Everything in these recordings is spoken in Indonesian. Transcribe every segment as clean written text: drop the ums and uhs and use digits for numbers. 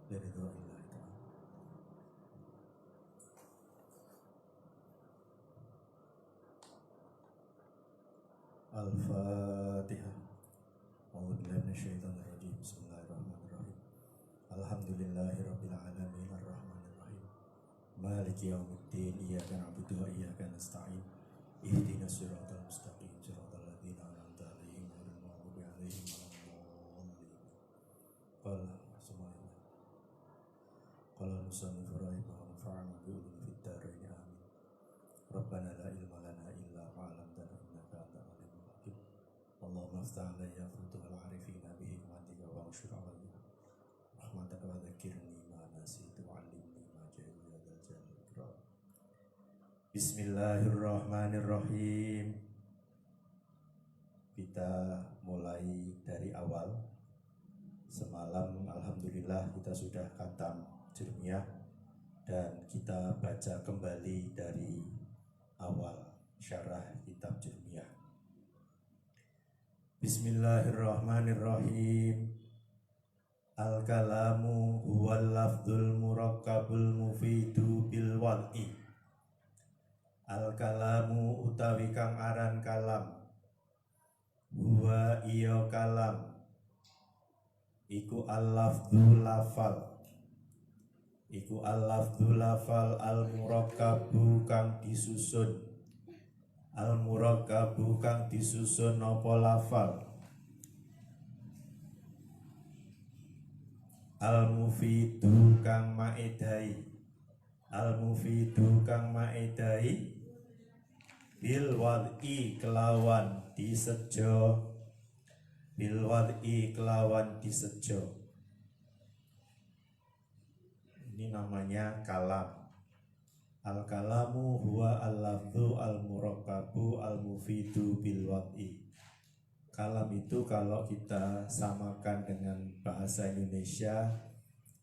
لرضاء الله تعالى. الفاتحة. أعوذ بالله من الشيطان الرجيم. بسم الله الرحمن الرحيم. الحمد لله رب العالمين الرحمن الرحيم مالك يوم الدين إياك نعبد وإياك نستعين اهدنا الصراط المستقيم صراط الذين أنعمت عليهم غير المغضوب عليهم ولا الضالين. قال المصنف رحمه الله ونفعنا بعلوم في الدارين آمين. ربنا لا علم لنا إلا ما علمتنا إنك أنت العليم الحكيم. اللهم افتح علي فتوح العارفين بحكمتك وانشر علي رحمتك وذكرني ما نسيت وعلمني ما جهلت يا ذا الجلال والإكرام. Bismillahirrahmanirrahim. Kita mulai dari awal. Semalam alhamdulillah kita sudah khatam Jurmiyah dan kita baca kembali dari awal syarah kitab Jurmiyah. Bismillahirrahmanirrahim. Al-kalamu huwal lafdul murakkabul mufidu bil wad'i. Al-kalamu utawi kang aran kalam. Huwa iya kalam. Iku al-lafdul lafal. Iku al-lafdul lafal al-murakkabu kang disusun. Al-murakkabu kang disusun napa lafal. Al-mufidu kang maedai. Al-mufidu kang maedai bil wad'i kelawan disejo. Bil wad'i kelawan disejo. Ini namanya kalam. Al-kalamu huwa al-lafdhu al-murakkabu al-mufidu bil wad'i. Kalam itu kalau kita samakan dengan bahasa Indonesia,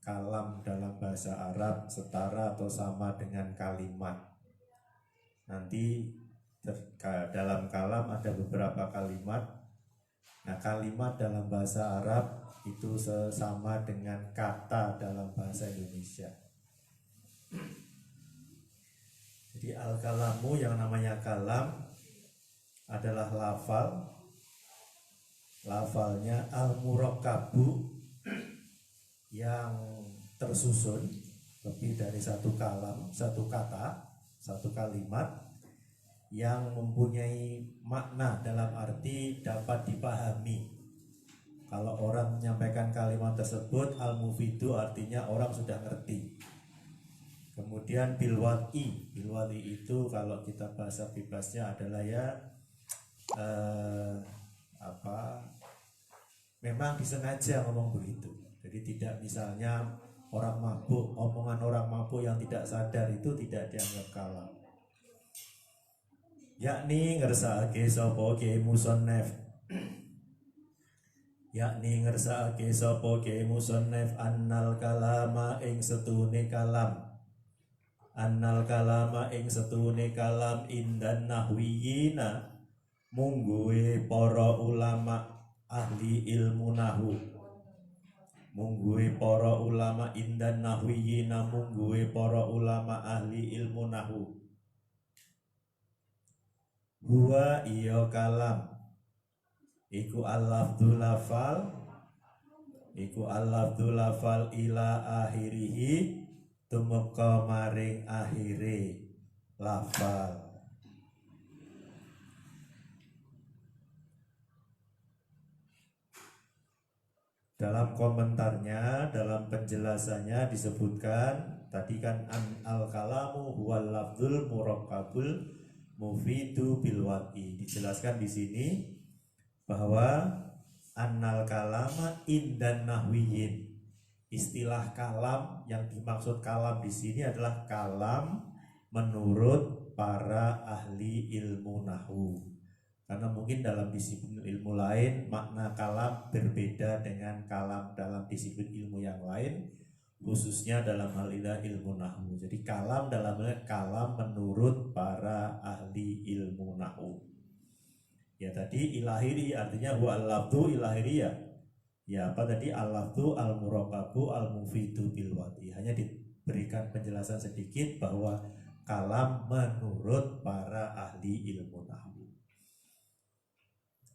kalam dalam bahasa Arab setara atau sama dengan kalimat. Nanti dalam kalam ada beberapa kalimat. Nah, kalimat dalam bahasa Arab itu sesama dengan kata dalam bahasa Indonesia. Jadi al-kalamu yang namanya kalam adalah lafal. Lafalnya al-murakkabu yang tersusun lebih dari satu kalam, satu kata, satu kalimat yang mempunyai makna dalam arti dapat dipahami. Kalau orang menyampaikan kalimat tersebut, al-mufidu artinya orang sudah ngerti. Kemudian bil wad'i. Bil wad'i itu kalau kita bahasa bebasnya adalah memang disengaja ngomong begitu. Jadi tidak misalnya orang mabuk, omongan orang mabuk yang tidak sadar itu tidak dianggap kalam. Yakni ngersakake sapa ke musannaf. Yakni ngersakake sapa ke musannaf annal kalama ing setune kalam. Annal kalama ing setune kalam indan nahwiyina mungguhe para ulama ahli ilmu nahwu. Mungguhe para ulama indan nahwiyina mungguhe para ulama ahli ilmu nahwu. Huwa iya kalam iku al-lafdul lafal. Iku al-lafdul lafal ila akhirihi tumeka maring akhire lafal. Dalam komentarnya, dalam penjelasannya disebutkan tadi kan al-kalamu huwal lafdul murakkabul mufidu bil wad'i. Dijelaskan di sini bahwa annal kalama indan nahwiyin. Istilah kalam yang dimaksud kalam di sini adalah kalam menurut para ahli ilmu nahwu. Karena mungkin dalam disiplin ilmu lain makna kalam berbeda dengan kalam dalam disiplin ilmu yang lain, khususnya dalam hal ini ilmu nahwu. Jadi kalam dalam hal kalam menurut para ahli ilmu nahwu. Ya tadi ilahiri artinya huwa al-lafdhu ilahiriyah. Ya apa tadi, al-lafdhu al-murakabu al-mufidu bil wati. Hanya diberikan penjelasan sedikit bahwa kalam menurut para ahli ilmu nahwu.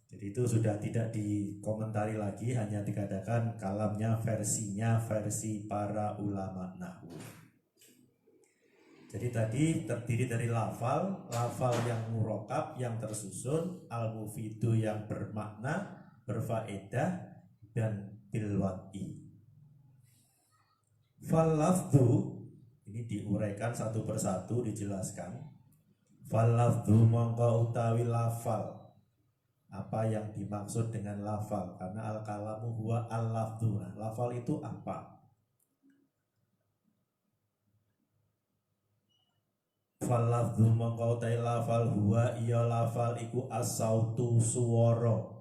Jadi itu sudah tidak dikomentari lagi, hanya dikatakan kalamnya versinya versi para ulama nahwu. Jadi tadi terdiri dari lafal, lafal yang murakab yang tersusun, al-mufidu yang bermakna, berfaedah, dan bilwati. Fal lafdhu ini diuraikan satu persatu, dijelaskan. Fal lafdhu mongko utawi lafal. Apa yang dimaksud dengan lafal? Karena al-kalamu huwa al-lafdhu. Nah, lafal itu apa? Fal lafdhu mongko utawi lafal huwa iya lafal iku as-sautu suwara.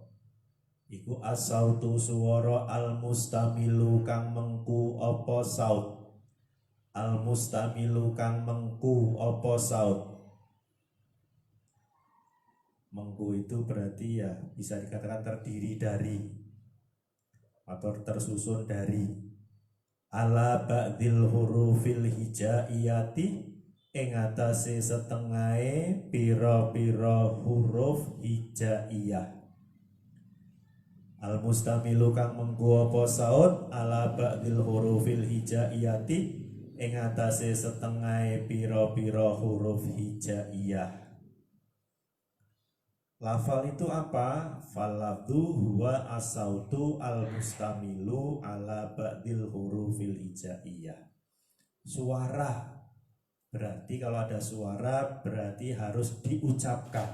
Iku as-sautu suwara al-mustamilu kang mengku apa saut. Al-mustamilu kang mengku apa saut. Mengku itu berarti ya bisa dikatakan terdiri dari atau tersusun dari ala ba'dil hurufil hijaiyati ing atase setengahe pira-pira huruf hijaiyah. Al-mustamilu kang mengku apa saut ala ba'dil hurufil hijaiyati ing atase setengahe pira-pira huruf hijaiyah. Lafal itu apa? Falafdu huwa as-sautu al-mustamilu ala ba'dil hurufil hijaiyah. Suara. Berarti kalau ada suara berarti harus diucapkan.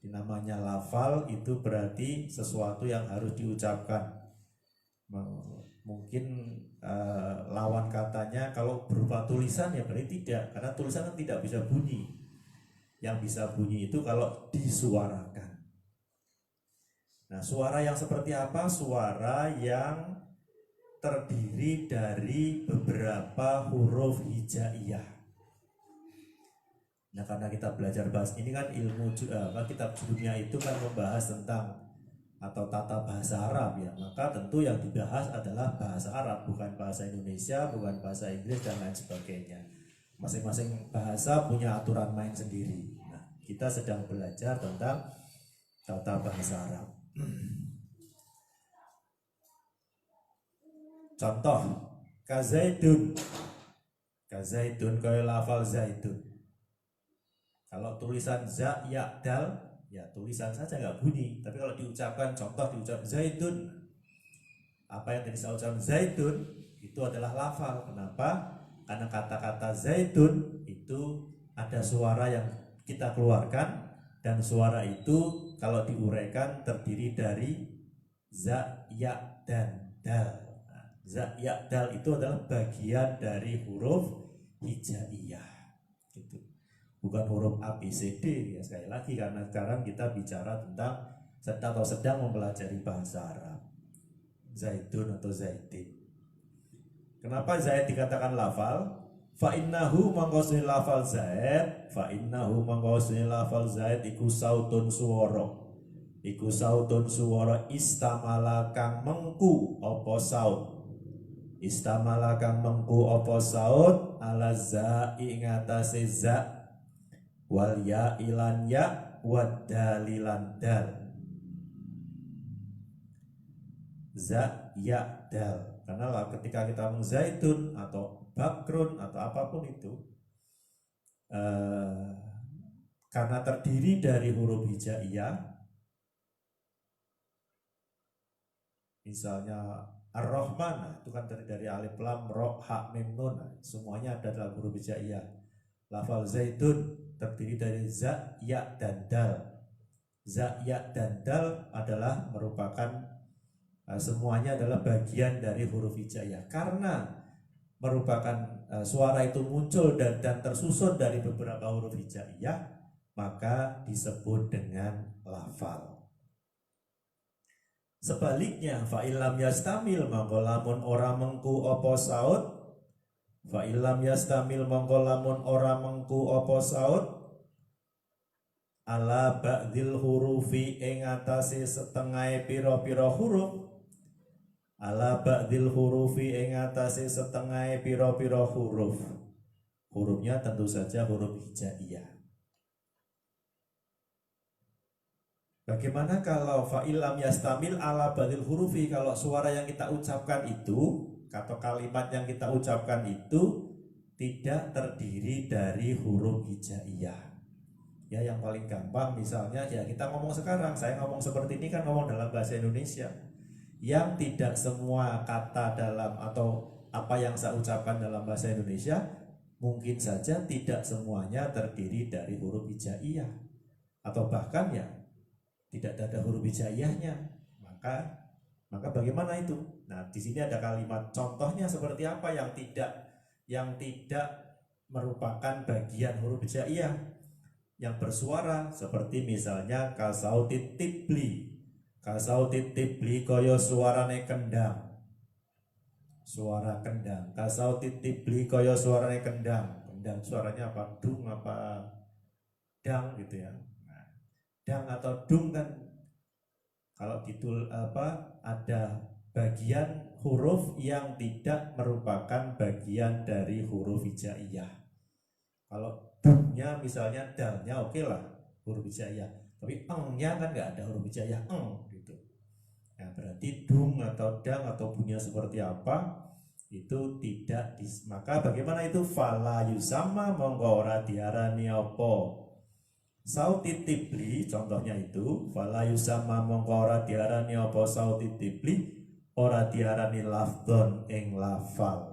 Namanya lafal itu berarti sesuatu yang harus diucapkan. Mungkin lawan katanya kalau berupa tulisan ya berarti tidak, karena tulisan kan tidak bisa bunyi. Yang bisa bunyi itu kalau disuarakan. Nah, suara yang seperti apa? Suara yang terdiri dari beberapa huruf hijaiyah. Nah, karena kita belajar bahasa ini kan ilmu kitab dunia itu kan membahas tentang atau tata bahasa Arab ya, maka tentu yang dibahas adalah bahasa Arab, bukan bahasa Indonesia, bukan bahasa Inggris dan lain sebagainya. Masing-masing bahasa punya aturan main sendiri. Nah, kita sedang belajar tentang tata bahasa Arab. Contoh, kazaidun. Kazaidun kaya lafal zaidun. Kalau tulisan za, ya, dal, ya tulisan saja nggak bunyi. Tapi kalau diucapkan, contoh diucap zaidun. Apa yang tadi saya ucapkan zaidun, itu adalah lafal. Kenapa? Karena kata-kata zaidun itu ada suara yang kita keluarkan. Dan suara itu kalau diuraikan terdiri dari za, ya, dan dal. Nah, za, ya, dal itu adalah bagian dari huruf hijaiyah. Gitu. Bukan huruf A, B, C, D ya, sekali lagi karena sekarang kita bicara tentang sedang mempelajari bahasa Arab. Zaidun atau zaidin. Kenapa zaid dikatakan lafal? Fa innahu mangkosni lafal zaid, fa innahu mangkosni lafal zaid iku sautun suwara. Iku sautun suwara istamala kang mengku apa saut. Istamala kang mengku apa saut ala za ing atase za wal ya ilan ya wad dalilan dal. Za ya dal. Karena ketika kita mengzaitun atau bakrun atau apapun itu karena terdiri dari huruf hijaiyah, misalnya Ar-Rahman itu kan dari alif lam ra ha mim nun, semuanya ada dalam huruf hijaiyah. Lafal zaitun terdiri dari za, ya, dan dal. Za, ya, dan dal adalah merupakan semuanya adalah bagian dari huruf hijaiyah. Karena merupakan suara itu muncul dan tersusun dari beberapa huruf hijaiyah, maka disebut dengan lafal. Sebaliknya, fa'ilam yastamil mangko lamun ora mengku apa saut. Fa'ilam yastamil mangko lamun ora mengku apa saut. ala ba'dil hurufi ing atase setengah pira-pira huruf, ala ba'dil hurufi ing atase setengah pira-pira huruf. Hurufnya tentu saja huruf hijaiyah. Bagaimana kalau fa'ilam yastamil ala ba'dil hurufi, kalau suara yang kita ucapkan itu atau kalimat yang kita ucapkan itu tidak terdiri dari huruf hijaiyah. Ya, yang paling gampang misalnya ya kita ngomong sekarang, saya ngomong seperti ini kan ngomong dalam bahasa Indonesia, yang tidak semua kata dalam atau apa yang saya ucapkan dalam bahasa Indonesia mungkin saja tidak semuanya terdiri dari huruf hijaiyah, atau bahkan ya tidak ada huruf hijaiyahnya. Maka bagaimana itu? Nah, di sini ada kalimat contohnya seperti apa yang tidak merupakan bagian huruf hijaiyah, yang bersuara seperti misalnya kasautit tibli. Kasautit tibli koyo suarane kendang. Suara kendang. Kasautit tibli koyo suarane kendang. Kendang suaranya apa? Dung apa dang gitu ya. Nah, dang atau dung kan kalau ada bagian huruf yang tidak merupakan bagian dari huruf hijaiyah. Kalau dumnya misalnya dalnya oke lah huruf hijaiyah, tapi engnya kan nggak ada huruf hijaiyah gitu. Nah, berarti dung atau dang atau bunyinya seperti apa itu tidak maka bagaimana itu? Fala yusama mongko ora diarani apa sauti tibli, contohnya itu fala yusama mongko ora diarani apa sauti tibli, ora diarani lafdon ing lafal.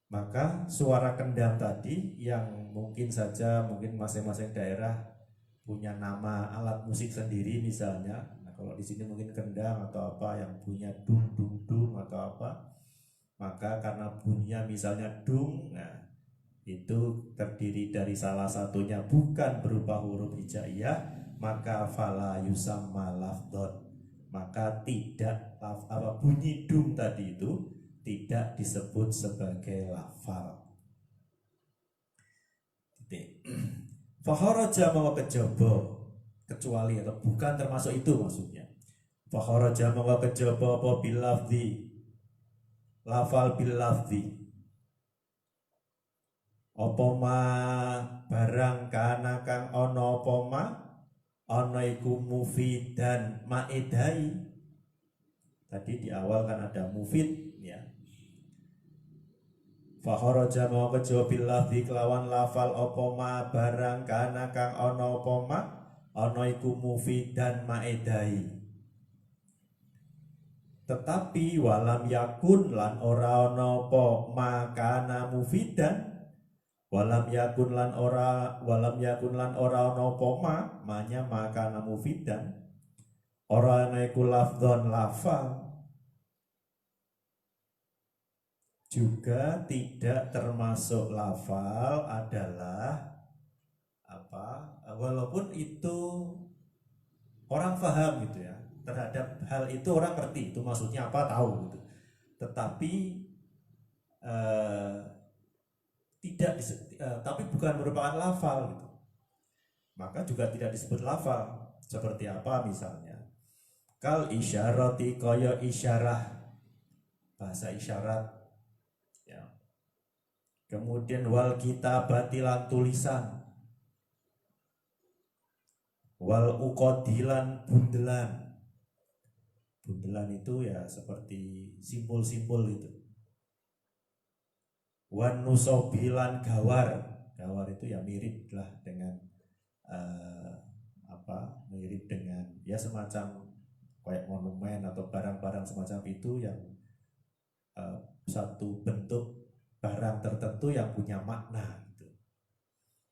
Maka suara kendang tadi yang mungkin masing-masing daerah punya nama alat musik sendiri misalnya. Nah, kalau di sini mungkin kendang atau apa yang punya dung dung dung atau apa. Maka karena bunyinya misalnya dung, nah itu terdiri dari salah satunya bukan berupa huruf hijaiyah, maka fala yusamma lafdon. Maka tidak bunyi dung tadi itu tidak disebut sebagai lafal. Fakharaja mau kejaba, kecuali atau bukan termasuk itu maksudnya. Fakharaja mau kejaba apa bil lafzi, lafal bil lafzi. Apa ma barang kana kang ana apa ma ana iku mufid dan maedai. Tadi di awal kan ada mufid ya. Fakharaja mau kejo bilafzi kelawan lafal apa ma barang kana kang ana apa ma ana iku mufid dan maedai. Tetapi walam yakun lan ora ana apa ma kana mufidan, walam yakun lan ora ana apa manya ma kana mufidan, ora ana iku lafdzon lafal, juga tidak termasuk lafal adalah apa, walaupun itu orang paham gitu ya terhadap hal itu, orang ngerti itu maksudnya apa, tahu gitu, tetapi tapi bukan merupakan lafal gitu, maka juga tidak disebut lafal. Seperti apa misalnya? Kal isyarati kaya isyarah, bahasa isyarat. Kemudian wal kitabatilan tulisan, wal ukodilan bundelan. Bundelan itu ya seperti simbol-simbol itu. Wan nusobilan gawar, gawar itu ya mirip lah dengan mirip dengan ya semacam kayak monumen atau barang-barang semacam itu yang satu bentuk barang tertentu yang punya makna gitu.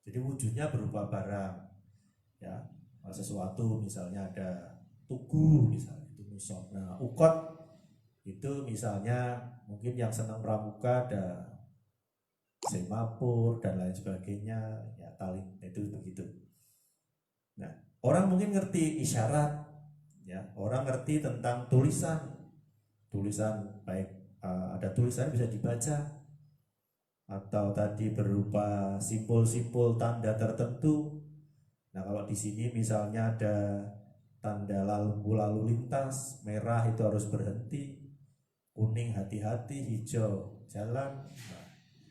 Jadi wujudnya berupa barang ya, sesuatu misalnya ada tugu misalnya itu musof. Nah, ukot itu misalnya mungkin yang senang pramuka ada semapur dan lain sebagainya ya, tali itu begitu. Nah, orang mungkin ngerti isyarat Ya, orang ngerti tentang tulisan baik ada tulisan bisa dibaca atau tadi berupa simpul-simpul tanda tertentu. Nah, kalau di sini misalnya ada tanda lalu lintas, merah itu harus berhenti, kuning hati-hati, hijau jalan. Nah,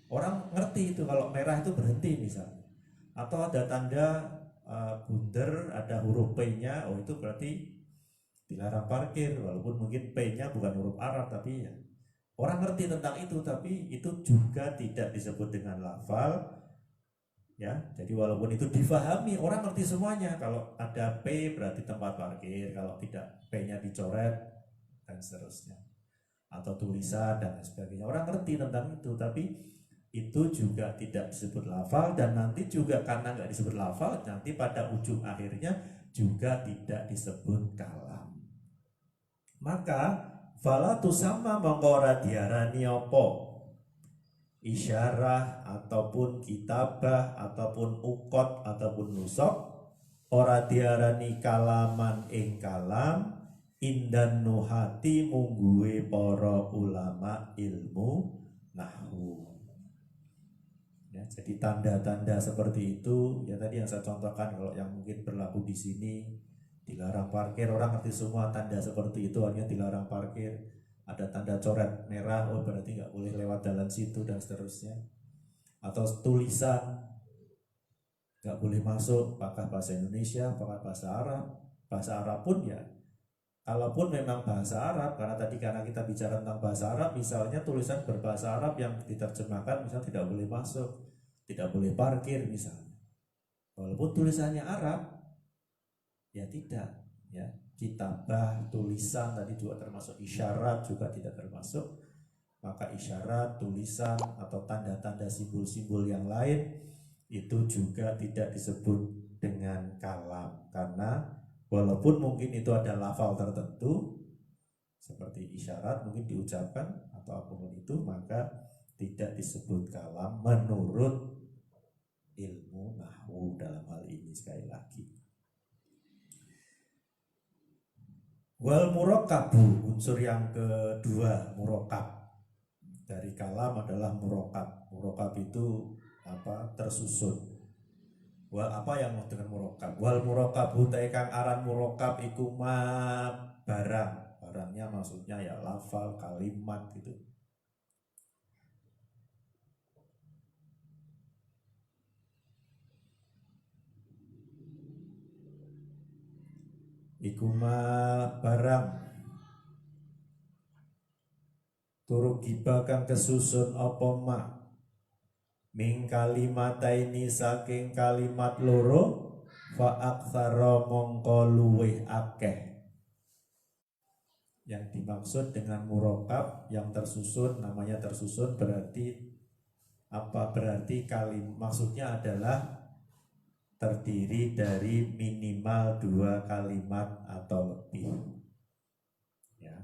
orang ngerti itu kalau merah itu berhenti misalnya. Atau ada tanda bundar, ada huruf P-nya, oh itu berarti dilarang parkir, walaupun mungkin P-nya bukan huruf Arab, tapi ya orang ngerti tentang itu, tapi itu juga tidak disebut dengan lafal. Ya, jadi walaupun itu difahami, orang ngerti semuanya. Kalau ada P berarti tempat parkir, kalau tidak P-nya dicoret dan seterusnya, atau tulisan dan sebagainya. Orang ngerti tentang itu, tapi itu juga tidak disebut lafal, dan nanti juga karena nggak disebut lafal, nanti pada ujung akhirnya juga tidak disebut kalam. Maka fala tusamma mongko diarani apa? Isyarah ataupun kitabah ataupun ukot ataupun nusok ora diarani kalaman ing kalam indan nuhati mungguwe para ulama ilmu nahwu. Ya, jadi tanda-tanda seperti itu ya tadi yang saya contohkan, kalau yang mungkin berlaku di sini dilarang parkir, orang ngerti semua tanda seperti itu, artinya dilarang parkir. Ada tanda coret merah, oh berarti nggak boleh lewat jalan situ dan seterusnya. Atau tulisan nggak boleh masuk, apakah bahasa Indonesia, apakah bahasa Arab. Bahasa Arab pun ya, kalaupun memang bahasa Arab, karena kita bicara tentang bahasa Arab, misalnya tulisan berbahasa Arab yang diterjemahkan misalnya tidak boleh masuk, tidak boleh parkir misalnya. Walaupun tulisannya Arab, ya tidak, ya. Kitabah, tulisan tadi juga termasuk, isyarat juga tidak termasuk. Maka isyarat, tulisan atau tanda-tanda simbol-simbol yang lain itu juga tidak disebut dengan kalam, karena walaupun mungkin itu ada lafal tertentu seperti isyarat mungkin diucapkan atau apapun itu, maka tidak disebut kalam menurut ilmu nahwu dalam hal ini. Sekali lagi, wal murokabu, unsur yang kedua murokab dari kalam adalah murokab. Murokab itu apa? Tersusun. Wal apa yang mau dengan murokab? Wal murokabu kang aran murokab iku ma barang. Barangnya maksudnya ya lafal, kalimat gitu. Iku ma barang turu giba kang kesusun apa ma ming kalimataini saking kalimat loro fa aktsara mongko luweh akeh. Yang dimaksud dengan murokab yang tersusun, namanya tersusun berarti apa? Berarti maksudnya adalah terdiri dari minimal 2 kalimat atau lebih. Ya.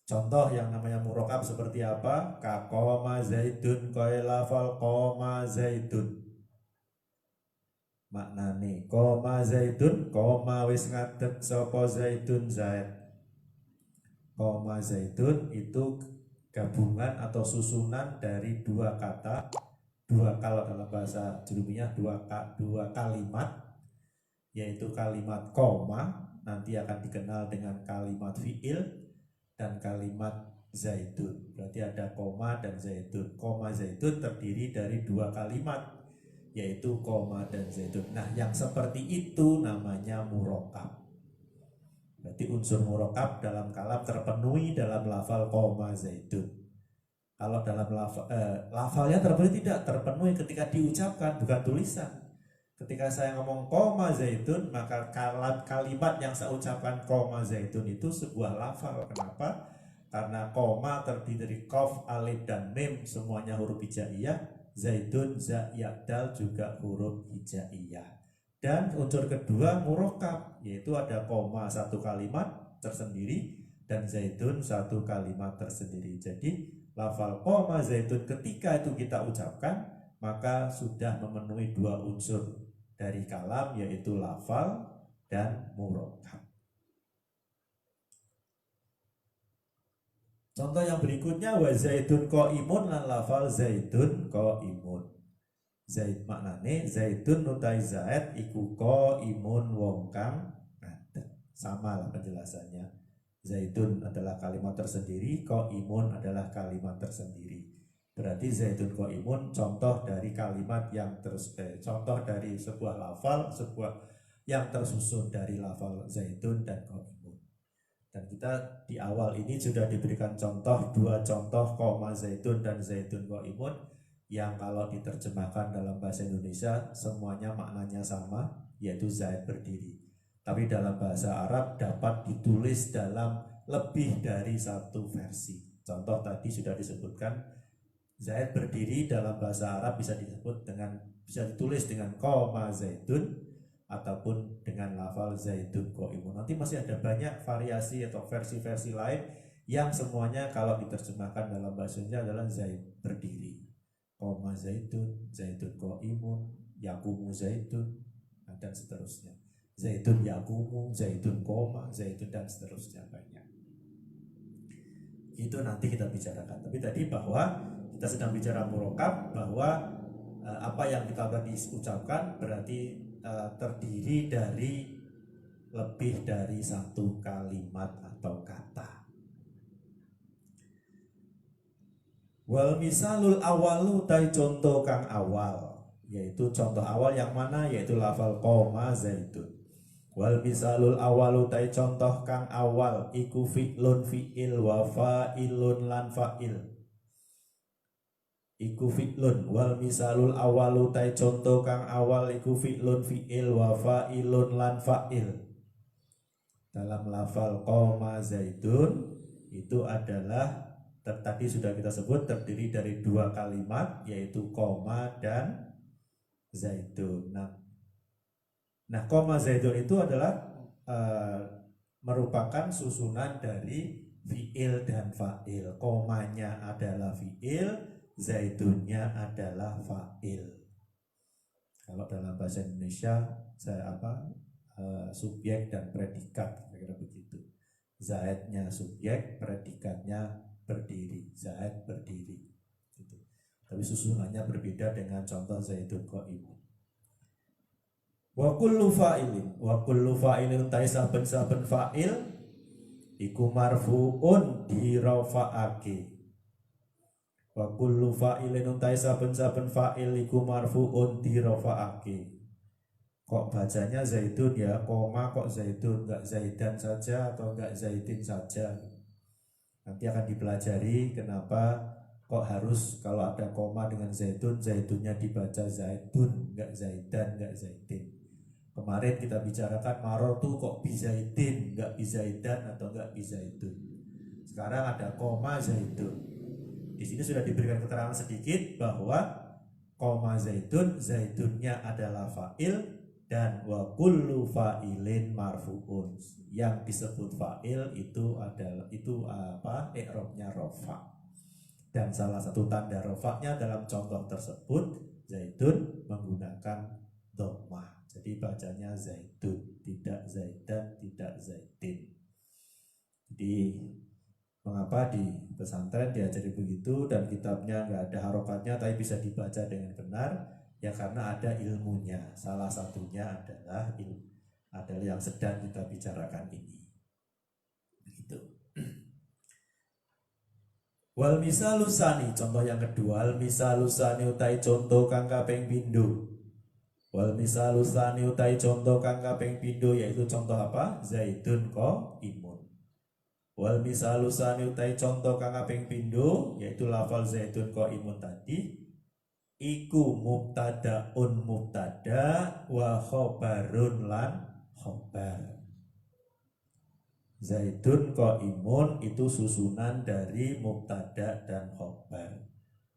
Contoh yang namanya murokab seperti apa? Ka qoma zaidun qaila fal qoma zaidun. Maknane qoma zaidun, qoma wis ngadeg sapa zaidun zaid. Qoma zaidun itu gabungan atau susunan dari 2 kata, 2 kalau dalam bahasa Jerumiyah 2 kalimat, yaitu kalimat qoma nanti akan dikenal dengan kalimat fi'il dan kalimat zaitun. Berarti ada koma dan zaitun. Koma zaitun terdiri dari 2 kalimat, yaitu koma dan zaitun. Nah, yang seperti itu namanya murokab. Berarti unsur murokab dalam kalam terpenuhi dalam lafal koma zaitun. Kalau dalam lafalnya terpenuhi tidak? Terpenuhi ketika diucapkan, bukan tulisan. Ketika saya ngomong koma zaitun, maka kalimat yang saya ucapkan koma zaitun itu sebuah lafal. Kenapa? Karena koma terdiri dari qaf, alif, dan mim, semuanya huruf hijaiyah. Zaitun, za, ya, dal juga huruf hijaiyah. Dan unsur kedua murokab, yaitu ada koma 1 kalimat tersendiri dan zaitun 1 kalimat tersendiri. Jadi lafal koma zaitun ketika itu kita ucapkan, maka sudah memenuhi 2 unsur dari kalam, yaitu lafal dan murokab. Contoh yang berikutnya wa zaidun qaimun lan lafal zaidun qaimun. Zaid maknane zaidun nutai zaid iku qaimun wong kang ngadeg. Sama lah penjelasannya. Zaidun adalah kalimat tersendiri, qaimun adalah kalimat tersendiri. Berarti zaidun qaimun contoh dari kalimat yang contoh dari sebuah lafal, sebuah yang tersusun dari lafal zaidun dan qaimun. Dan kita di awal ini sudah diberikan contoh, dua contoh koma zaitun dan zaitun qaimun yang kalau diterjemahkan dalam bahasa Indonesia semuanya maknanya sama, yaitu zaid berdiri. Tapi dalam bahasa Arab dapat ditulis dalam lebih dari satu versi. Contoh tadi sudah disebutkan, zaid berdiri dalam bahasa Arab bisa ditulis dengan koma zaitun ataupun dengan lafal zaidun qaimun. Nanti masih ada banyak variasi atau versi-versi lain yang semuanya kalau diterjemahkan dalam bahasanya adalah zaid berdiri, koma zaidun, zaidun qaimun, yakumu zaidun, dan seterusnya. Zaidun yakumu, zaidun koma, zaidun dan seterusnya banyak. Itu nanti kita bicarakan. Tapi tadi bahwa kita sedang bicara murokab, bahwa apa yang kita tadi ucapkan berarti terdiri dari lebih dari satu kalimat atau kata. Wal misalul awalu tai contoh kang awal, yaitu contoh awal yang mana, yaitu lafal koma zaitun. Wal misalul awalu tai contoh kang awal iku fi'lun fi'il wa fa'ilun lan fa'il. Iku fi'lun wal misalul awalu tai contoh kang awal iku fi'lun fi'il wa fa'ilun lan fa'il. Dalam lafal koma zaitun itu adalah tadi sudah kita sebut terdiri dari dua kalimat, yaitu koma dan zaitun. Nah koma zaitun itu adalah merupakan susunan dari fi'il dan fa'il. Komanya adalah fi'il, zaidunnya adalah fa'il. Kalau dalam bahasa Indonesia subjek dan predikat, kira-kira begitu. Zaidnya subjek, predikatnya berdiri, zaid berdiri. Gitu. Tapi susunannya berbeda dengan contoh zaidun qaimun. Wa kullu fa'ilin tai saben-saben fa'il iku marfu'un dirafa'ake. Wa kullu fa'ilin untai saben-saben fa'il iku marfu'un dirafa'ake. Kok bacanya zaitun ya, koma kok zaitun, enggak zaidan saja atau enggak zaidin saja. Nanti akan dipelajari kenapa kok harus kalau ada koma dengan zaitun, zaitunnya dibaca zaitun, enggak zaidan, enggak zaidin. Kemarin kita bicarakan marotu kok bizaidin, enggak bizaidan atau enggak bizaitun. Sekarang ada koma zaitun. Di sini sudah diberikan keterangan sedikit bahwa koma zaitun, zaitunnya adalah fa'il, dan wa kullu fa'ilin marfu'un. Yang disebut fa'il itu adalah i'rabnya rafa. Dan salah satu tanda rafa'nya dalam contoh tersebut zaitun menggunakan dhammah. Jadi bacanya zaitun, tidak zaidan, tidak zaidin. Jadi mengapa di pesantren diajari begitu dan kitabnya nggak ada harokatnya tapi bisa dibaca dengan benar? Ya karena ada ilmunya. Salah satunya adalah yang sedang kita bicarakan ini. Begitu. Wal misalusani, contoh yang kedua, al misalusani utai contoh kang kaping pindho. Wal misalusani utai contoh kang kaping pindho yaitu contoh apa? Zaidun qaimun. Wal misalusani utai contoh kang kaping pindho yaitu lafal zaidun qaimun tadi iku mubtadaun mubtada wa khobarun lan khobar. Zaidun qaimun itu susunan dari mubtada dan khobar.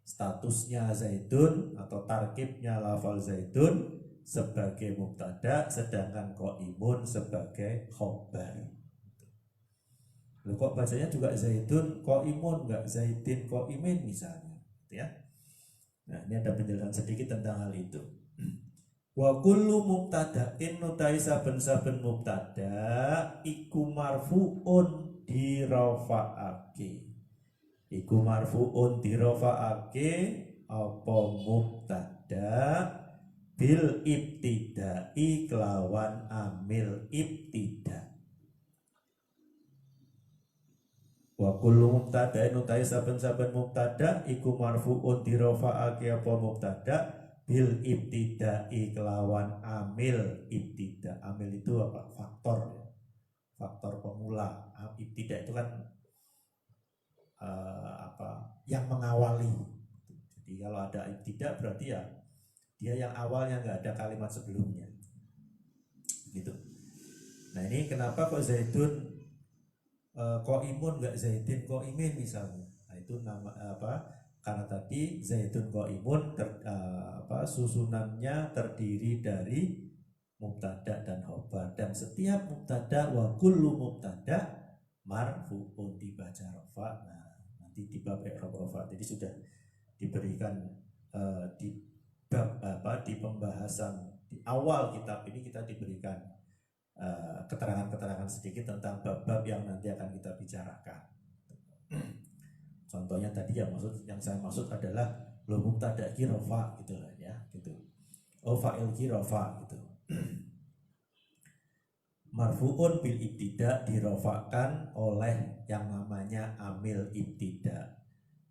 Statusnya zaidun atau tarkibnya lafal zaidun sebagai mubtada, sedangkan qaimun sebagai khobar. Loh, kok bacanya juga zaidun qaimun, enggak zaidin qaimin misalnya, ya. Nah, ini ada penjelasan sedikit tentang hal itu. Wa kullu mubtada'in nutai saben-saben mubtada iku marfu'un dirafa'ake. iku marfuun dirafa'ake apa mubtada bil ibtidai kelawan amil ibtida. Wa kullu mubtada'in utai saben-saben mubtada iku marfuun dirafa'ake apa mubtada bil ibtidai kelawan amil ibtida. Amil itu apa? Faktor ya. Faktor pemula. Ibtida itu kan yang mengawali. Jadi kalau ada ibtida berarti ya dia yang awalnya nggak ada kalimat sebelumnya gitu. Nah ini kenapa kok Zaidun Qaimun nggak Zaidin Qaimin misalnya. Nah itu nama karena tadi Zaidun Qaimun susunannya terdiri dari mubtada dan khobar, dan setiap mubtada wa kullu mubtada marfuun dibaca rafa. Nah nanti di bab i'rab rafa jadi sudah diberikan di bab di pembahasan di awal kitab ini kita diberikan keterangan-keterangan sedikit tentang bab-bab yang nanti akan kita bicarakan. Contohnya tadi yang saya maksud adalah lo mubtada ki rafa gitu lah ya gitu. Fa'il ki rafa gitu. Marfuun bil ibtida dirafakan oleh yang namanya amil ibtida.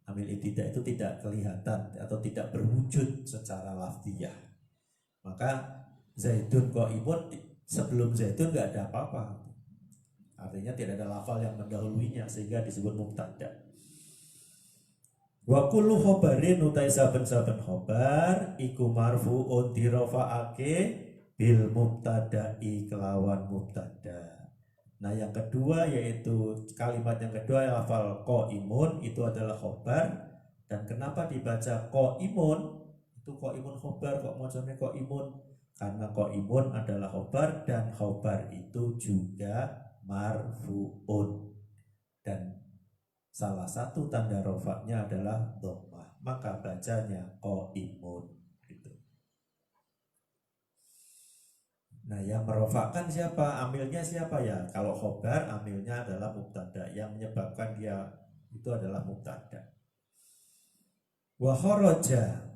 Amil ibtida itu tidak kelihatan atau tidak berwujud secara lafziyah. Maka Zaidun Qaimun sebelum Zaidun nggak ada apa-apa. Artinya tidak ada lafal yang mendahuluinya sehingga disebut mubtada. Wa kullu khobarin utai saben-saben khobar iku marfuun dirafa'ake bil mubtada'i kelawan mubtada. Nah yang kedua yaitu kalimat yang kedua lafal qaimun itu adalah khobar. Dan kenapa dibaca qaimun? Itu qaimun khobar kok macamnya qaimun. Karena qaimun adalah khobar dan khobar itu juga marfuun. Dan salah satu tanda rofaknya adalah dhammah. Maka bacanya qaimun gitu. Nah yang merofakkan siapa? Amilnya siapa ya? Kalau khobar amilnya adalah mubtada. Yang menyebabkan dia itu adalah mubtada. Wa kharaja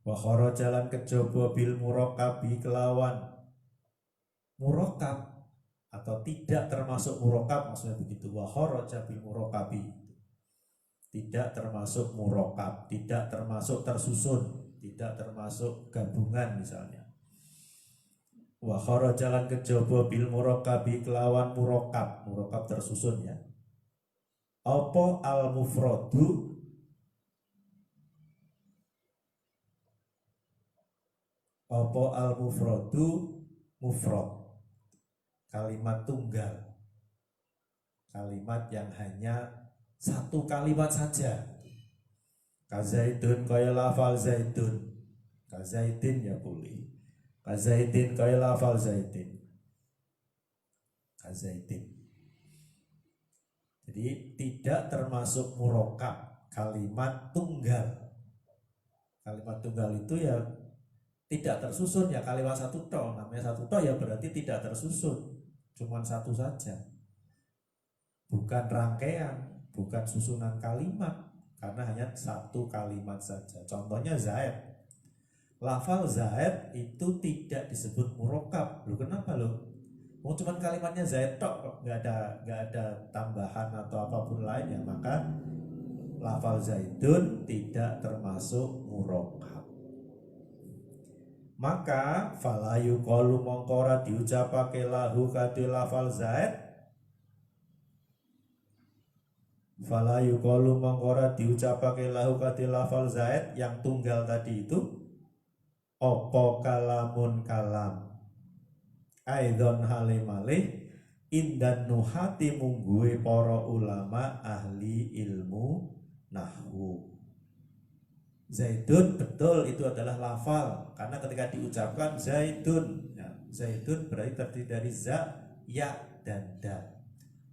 wa kharaja lan kejaba bil murakabi kelawan murakab atau tidak termasuk murakab, maksudnya begitu. Wa kharaja bil murakabi tidak termasuk murakab, tidak termasuk tersusun, tidak termasuk gabungan misalnya. Wa kharaja lan kejaba bil murakabi kelawan murakab tersusun ya. Apa al mufradu mufrad, kalimat tunggal, kalimat yang hanya satu kalimat saja. Kazaidun kaya lafal zaidun, kazaidin ya boleh, kazaidin kaya lafal zaidin, kazaidin. Jadi tidak termasuk murakab, kalimat tunggal. Kalimat tunggal itu ya tidak tersusun ya, kalimat satu toh. Namanya satu toh ya berarti tidak tersusun, cuman satu saja, bukan rangkaian, bukan susunan kalimat, karena hanya satu kalimat saja. Contohnya Zaid, lafal Zaid itu tidak disebut murakab. Loh kenapa loh? Mau cuman kalimatnya Zaid tok kok, nggak ada tambahan atau apapun lainnya, maka lafal Zaidun tidak termasuk murakab. Maka fala yuqalu mongkora diucapake lahu kadhe lafal Zaid. Fala yuqalu mongkora diucapake lahu kadhe lafal Zaid yang tunggal tadi itu opo kalamun kalam aidon halimalih indan nuhati mungguwe para ulama ahli ilmu nahwu. Zaidun betul itu adalah lafal karena ketika diucapkan Zaidun ya, Zaidun berarti terdiri dari za, ya, dan dal.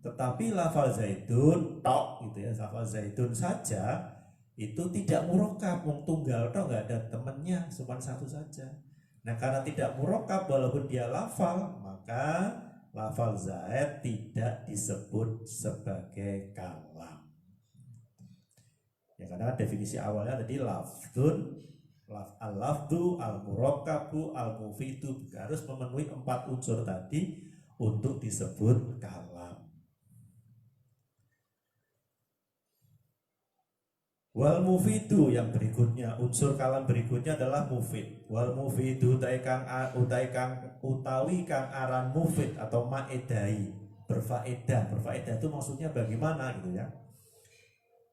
Tetapi lafal Zaidun tok gitu ya, lafal Zaidun saja itu tidak murakab, tunggal tok, nggak ada temennya, cuma satu saja. Nah karena tidak murakab walaupun dia lafal, maka lafal zaid tidak disebut sebagai kalam. Ya karena definisi awalnya tadi lafdun, al-lafdu, al-murakkabu, al-mufidu harus memenuhi 4 unsur tadi untuk disebut kalam. Wal mufidu yang berikutnya, unsur kalam berikutnya adalah mufid. Wal mufidu utawi kang aran mufid atau maedai, berfaedah. Berfaedah itu maksudnya bagaimana gitu ya.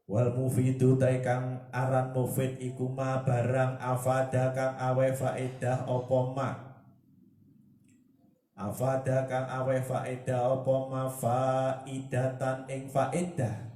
Wal mufidu kang aran mufid iku ma barang afada kang awe faedah apa ma. Afada kang awe faedah apa ma faidatan ing faedah.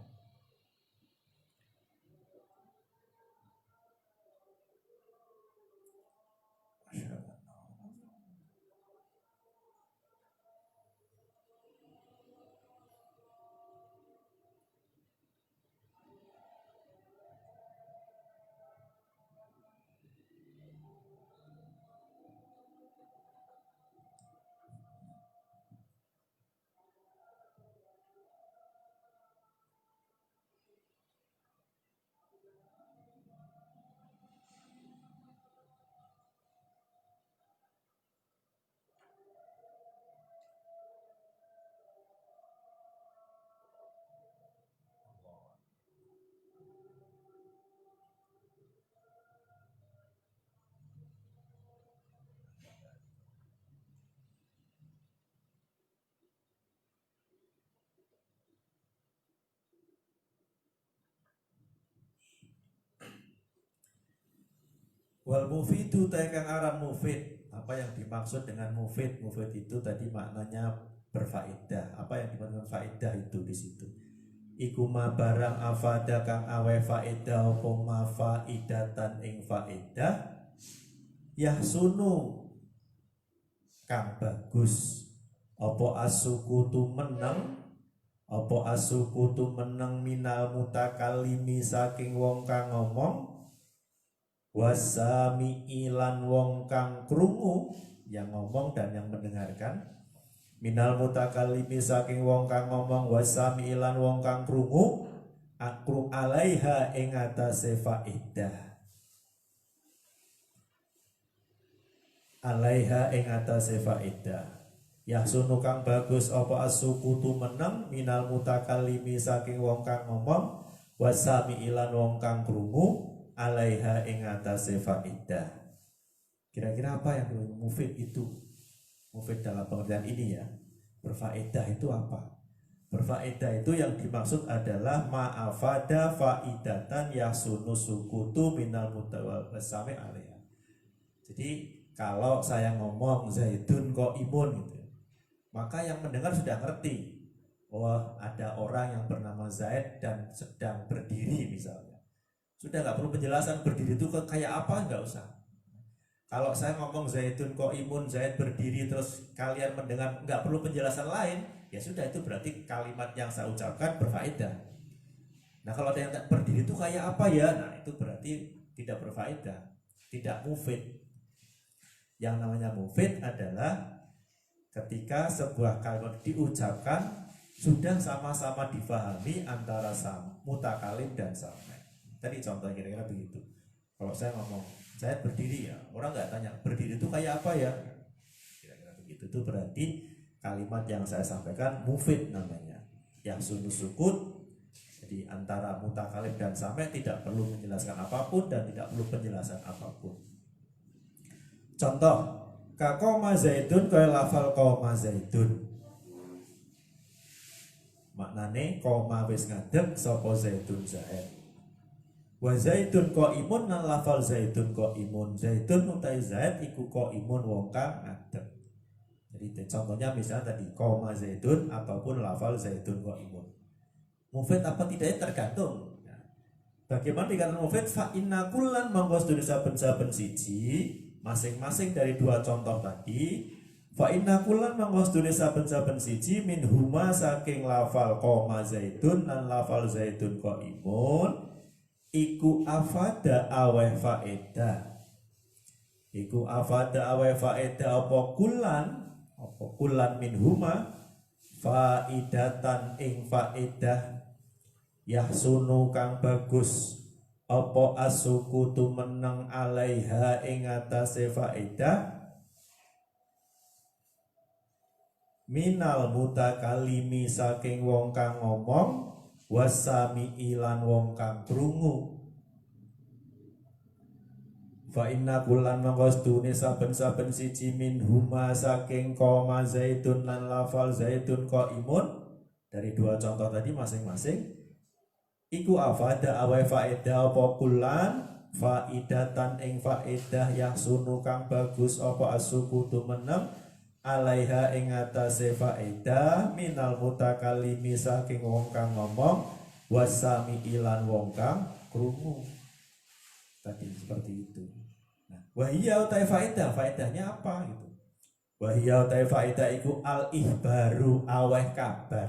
Wal mufidu kang aran mufid. Apa yang dimaksud dengan mufid? Mufid itu tadi maknanya berfaedah. Apa yang dimaksud dengan faedah itu di situ? Iku ma barang afada kang awe faedah apa ma faidatan ing faedah yahsunu kang bagus apa asukutu meneng apa asukutu meneng minal mutakallimi saking wong kang ngomong wasami ilan wong kang krungu, yang ngomong dan yang mendengarkan, minal mutakallimi saking wong kang ngomong wasami ilan wong kang krungu akru alaiha ing atase faedah, alaiha ing atase faedah. Yahsunu kang bagus apa asukutu meneng minal mutakallimi saking wong kang ngomong wasami ilan wong kang krungu alaiha ing atase faedah. Kira-kira apa yang mufid itu? Mufid dalam pengertian ini ya. Berfaedah itu apa? Berfaedah itu yang dimaksud adalah ma'afada faidatan yasunu sukutu minal mutawasami alaiha. Jadi kalau saya ngomong zaidun kok imun gitu, maka yang mendengar sudah ngerti bahwa ada orang yang bernama Zaid dan sedang berdiri misalnya. Sudah nggak perlu penjelasan berdiri itu kayak apa, nggak usah. Kalau saya ngomong Zaidun kok imun, Zaid berdiri, terus kalian mendengar nggak perlu penjelasan lain, ya sudah, itu berarti kalimat yang saya ucapkan berfaedah. Nah kalau ada yang tak berdiri itu kayak apa ya, nah itu berarti tidak berfaedah, tidak mufid. Yang namanya mufid adalah ketika sebuah kalimat diucapkan sudah sama-sama difahami antara mutakalim dan sami. Tadi contoh kira-kira begitu. Kalau saya ngomong saya berdiri ya, orang nggak tanya berdiri itu kayak apa ya, kira-kira begitu. Itu berarti kalimat yang saya sampaikan mufid namanya, yang sunu sukut. Jadi antara mutakalim dan sami tidak perlu menjelaskan apapun dan tidak perlu penjelasan apapun. Contoh, kakoma zaidun kaya lafal koma zaidun. Maknane koma wis ngadeg sapa zaidun zaid. Wa zaidun qaimun lan lafal zaidun qaimun. Zaidun utai zaid iku qaimun wong kang ngadeg. Jadi contohnya misalnya tadi koma zaidun ataupun lafal zaidun qaimun. Mufid apa tidaknya tergantung. Nah, bagaimana dikatakan mufid? Fa inna kullan mangko saben-saben siji masing-masing dari dua contoh tadi. Fa inna kullan mangko saben-saben siji min huma saking lafal koma zaidun lan lafal zaidun qaimun. Iku afada aweh faedah. Iku afada aweh faedah apa kulan min huma faidatan ing faedah yahsunu kang bagus apa asuku tumeneng alaiha ing atase faedah minal mutakalimi saking wong kang ngomong wasami ilan wong kang krungu. Fa inna kullan mangkostune saben-saben siji min huma saking koma zaitun lan lafal zaitun qaimun, dari dua contoh tadi masing-masing iku afada awai faedah apa kullan faidatan ing faedah yang sunu kang bagus apa asuku tumeneng alaiha ing atase faedah minal mutakalimi saking wong kang ngomong wasami ilan wong kang krungu. Tadi seperti itu. Nah, wahia utai faedah, faedahnya apa gitu? Wahia utai faedah iku al ihbaru aweh kabar,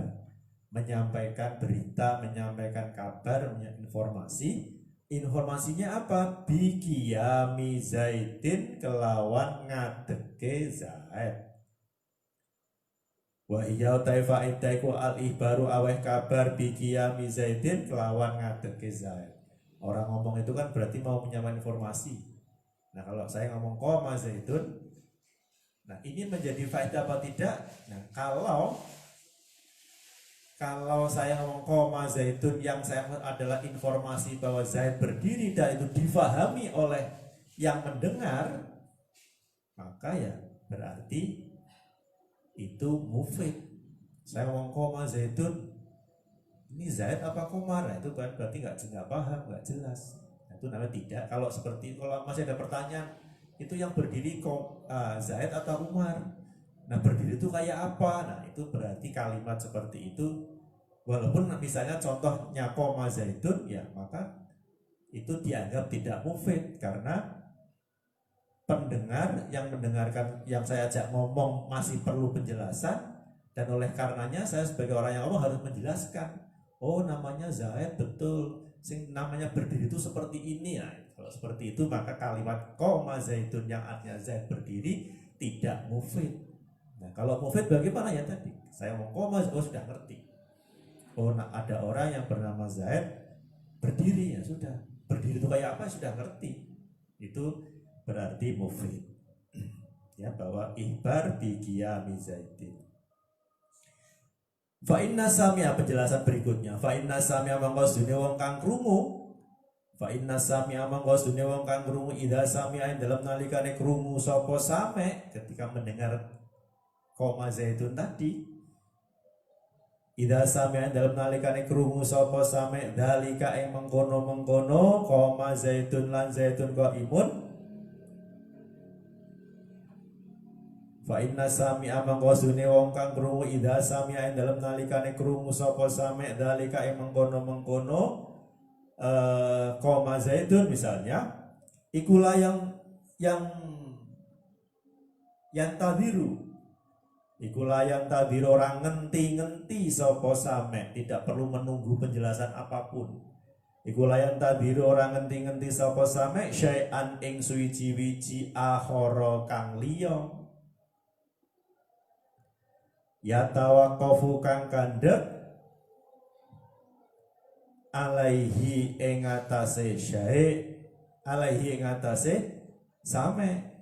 menyampaikan berita, menyampaikan kabar, informasi. Informasinya apa? Bikiyami zaidin kelawan ngadeke zaid. Wa iya utai faedah iku al ihbaru aweh kabar bikiyami zaidin kelawan ngadeke zaid. Orang ngomong itu kan berarti mau menyampaikan informasi. Nah kalau saya ngomong koma zaidun, nah ini menjadi faedah apa tidak? Nah kalau saya ngomong koma zaitun yang saya adalah informasi bahwa Zaid berdiri dan itu difahami oleh yang mendengar, maka ya berarti itu mufid. Saya ngomong koma zaitun, ini Zaid apa Komar? Nah, itu kan berarti nggak paham, nggak jelas. Nah, itu namanya tidak. Kalau seperti kalau masih ada pertanyaan, itu yang berdiri Zaid atau Umar? Nah berdiri itu kayak apa? Nah itu berarti kalimat seperti itu, walaupun misalnya contohnya koma zaitun, ya maka itu dianggap tidak mufid karena pendengar yang mendengarkan yang saya ajak ngomong masih perlu penjelasan, dan oleh karenanya saya sebagai orang yang ngomong harus menjelaskan. Oh namanya Zaid betul, namanya berdiri itu seperti ini ya. Kalau seperti itu maka kalimat koma zaitun yang artinya Zaid berdiri tidak mufid. Nah kalau mufid bagaimana ya tadi? Saya ngomong koma, oh sudah ngerti. Oh nah, ada orang yang bernama Zaid berdiri, ya sudah. Berdiri itu kayak apa sudah ngerti. Itu berarti mufid. Ya bahwa ihbar bi qiyami Zaidin. Fa inna samia, penjelasan berikutnya. Fa inna samia mangkos dunia wong kang krungu. Fa inna samia mangkos dunia wong kang krungu idza samia dalam nalikane krungu sapa same ketika mendengar koma zaitun tadi. Idza samia dalam nalikane krungu sapa same dalika ing mengkono-mengkono koma zaitun lan zaitun qaimun. Fa inna sami'a mangkosune wong kang krungu idza sami'a dalam nalikane krungu sapa sami' dalika ing mengkono-mengkono koma zaitun misalnya ikulah yang tadiru ikulah yang tadiru orang ngenti-ngenti sapa sami', tidak perlu menunggu penjelasan apapun. Ikulah yang tadiru orang ngenti-ngenti sapa sami' syai'an ing suwiji-wiji akhara kang liya ya tawakofu kang kandhek alaihi ing atase syai alaihi ing atase same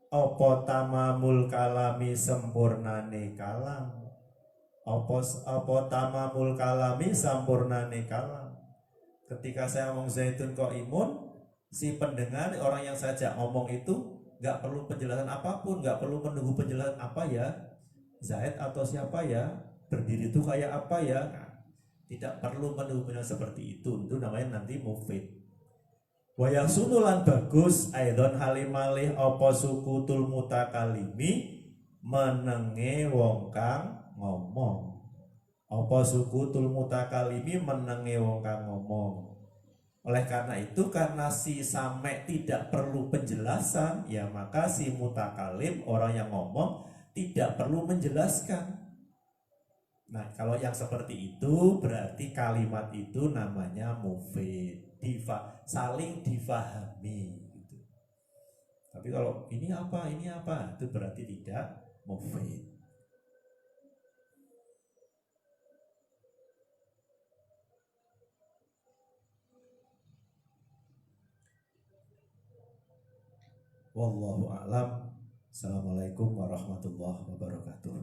apa tamamul kalami sempurnane kalam apa tamamul kalami sempurnane kalam. Ketika saya ngomong zaitun qaimun, si pendengar orang yang saya ajak ngomong itu nggak perlu penjelasan apapun, nggak perlu menunggu penjelasan apa ya Zaid atau siapa ya, berdiri itu kayak apa ya. Nah, tidak perlu menunggu penjelasan seperti itu namanya nanti mufid. Wayang sunulan bagus aidon halimalih apa sukutul mutakalimi menenge wong kang ngomong. Apa sukutul mutakalimi menenge wong kang ngomong. Oleh karena itu, karena si same tidak perlu penjelasan, ya maka si mutakalim, orang yang ngomong, tidak perlu menjelaskan. Nah, kalau yang seperti itu, berarti kalimat itu namanya mufid, saling difahami. Gitu. Tapi kalau ini apa, itu berarti tidak mufid. Wallahu a'lam. Assalamualaikum warahmatullahi wabarakatuh.